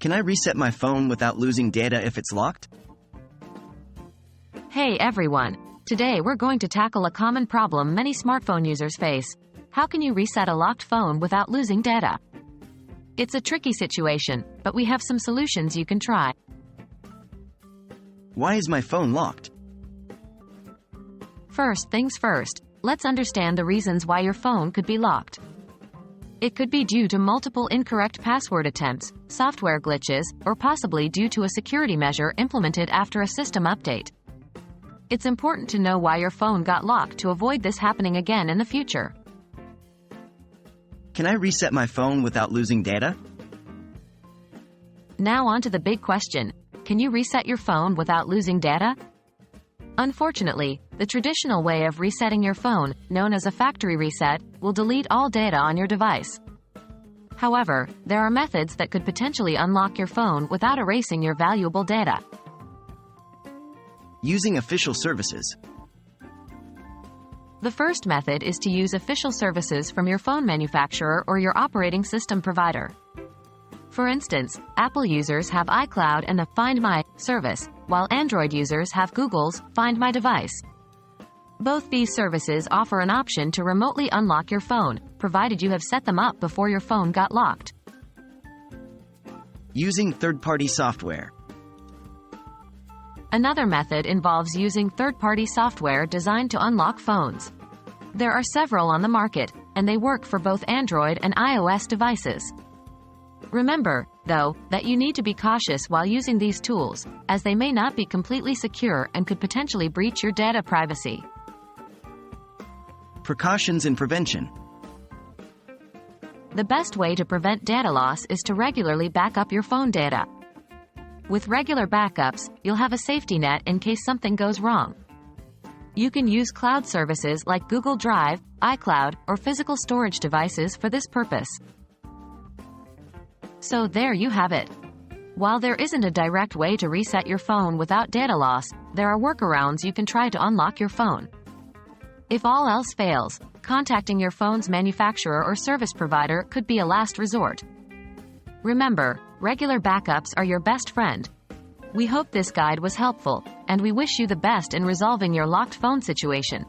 Can I reset my phone without losing data if it's locked? Hey everyone! Today we're going to tackle a common problem many smartphone users face. How can you reset a locked phone without losing data? It's a tricky situation, but we have some solutions you can try. Why is my phone locked? First things first, let's understand the reasons why your phone could be locked. It could be due to multiple incorrect password attempts, software glitches, or possibly due to a security measure implemented after a system update. It's important to know why your phone got locked to avoid this happening again in the future. Can I reset my phone without losing data? Now on to the big question. Can you reset your phone without losing data? Unfortunately, the traditional way of resetting your phone, known as a factory reset, will delete all data on your device. However, there are methods that could potentially unlock your phone without erasing your valuable data. Using official services. The first method is to use official services from your phone manufacturer or your operating system provider. For instance, Apple users have iCloud and the Find My service, while Android users have Google's Find My device. Both these services offer an option to remotely unlock your phone, provided you have set them up before your phone got locked. Using third-party software. Another method involves using third-party software designed to unlock phones. There are several on the market, and they work for both Android and iOS devices. Remember, though, that you need to be cautious while using these tools, as they may not be completely secure and could potentially breach your data privacy. Precautions and Prevention. The best way to prevent data loss is to regularly back up your phone data. With regular backups, you'll have a safety net in case something goes wrong. You can use cloud services like Google Drive, iCloud, or physical storage devices for this purpose. So there you have it. While there isn't a direct way to reset your phone without data loss, there are workarounds you can try to unlock your phone. If all else fails, contacting your phone's manufacturer or service provider could be a last resort. Remember, regular backups are your best friend. We hope this guide was helpful, and we wish you the best in resolving your locked phone situation.